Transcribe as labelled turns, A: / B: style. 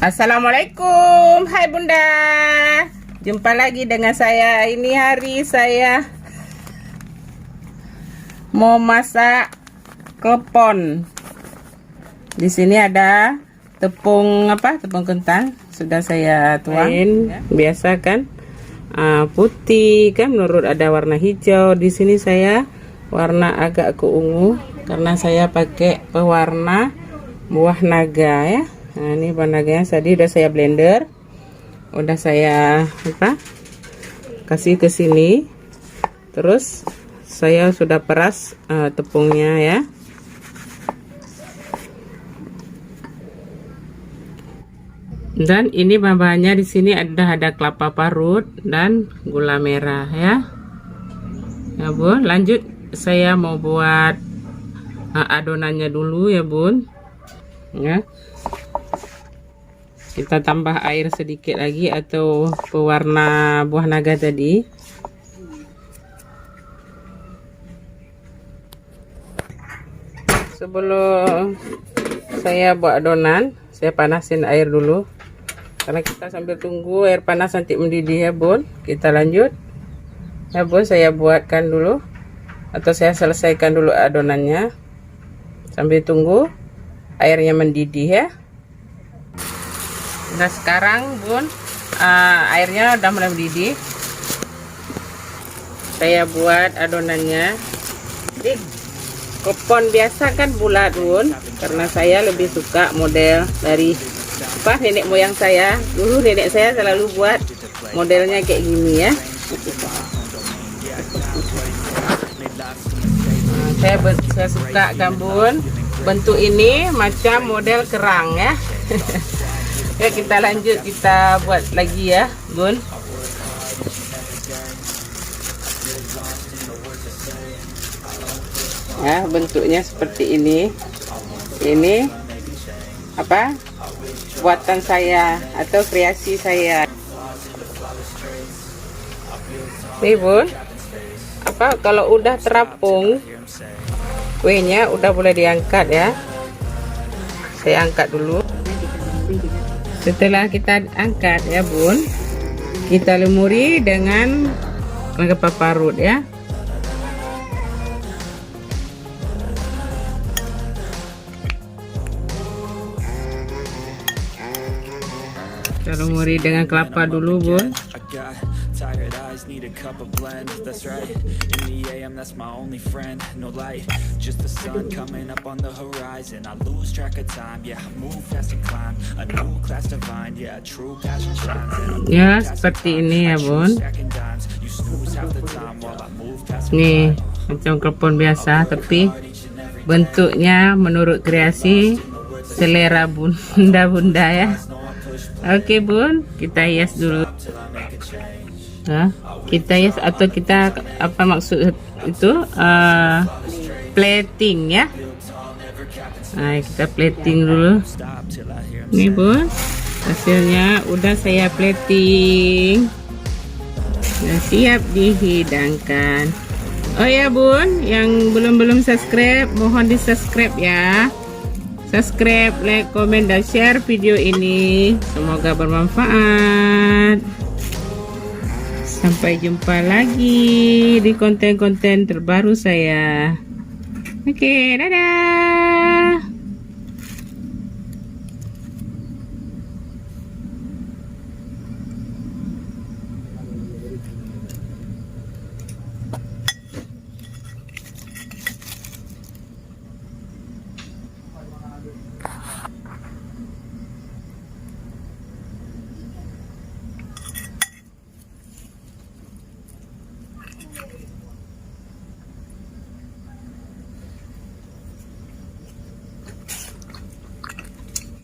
A: Assalamualaikum, hai Bunda. Jumpa lagi dengan saya. Ini hari saya mau masak klepon. Di sini ada tepung tepung kentang sudah saya tuang. Biasa kan putih kan, menurut ada warna hijau. Di sini saya warna agak keungu karena saya pakai pewarna buah naga ya. Nah, ini buah naganya tadi udah saya blender, udah saya kasih ke sini. Terus saya sudah peras tepungnya ya. Dan ini bahannya di sini ada kelapa parut dan gula merah ya. Ya Bun, lanjut saya mau buat adonannya dulu ya Bun. Ya. Kita tambah air sedikit lagi atau pewarna buah naga tadi. Sebelum saya buat adonan, saya panasin air dulu. Karena kita sambil tunggu air panas nanti mendidih ya Bun. Kita lanjut. Ya Bun, saya buatkan dulu atau saya selesaikan dulu adonannya. Sambil tunggu airnya mendidih ya. Nah sekarang Bun, airnya udah mulai mendidih. Saya buat adonannya. Jadi klepon biasa kan bulat Bun, karena saya lebih suka model dari nenek moyang saya. Dulu nenek saya selalu buat modelnya kayak gini ya. Saya suka kan Bun, bentuk ini macam model kerang ya. Ya kita lanjut, kita buat lagi ya Bun. Ya bentuknya seperti ini. Ini buatan saya atau kreasi saya. Nih Bun, kalau udah terapung kuenya udah boleh diangkat ya. Saya angkat dulu. Setelah kita angkat ya Bun, kita lumuri dengan kelapa parut ya. Kita lumuri dengan kelapa dulu Bun.
B: Tired eyes need a cup of blend, that's right. In the AM, that's my only friend. No light, just the sun coming up on the horizon. I lose track of time, yeah, I move fast and climb. A new class to find, yeah, true passion shines.
A: Ya, seperti ini ya Bun. Nih, macam klepon biasa, tapi bentuknya menurut kreasi selera bunda-bunda ya. Oke Bun, kita hias dulu. Nah, kita hias atau kita maksud itu plating ya. Nah, kita plating dulu. Nih Bun, hasilnya udah saya plating. Nah, siap dihidangkan. Oh ya Bun, yang belum subscribe mohon di subscribe ya. Subscribe, like, komen, dan share video ini. Semoga bermanfaat. Sampai jumpa lagi di konten-konten terbaru saya. Oke, dadah.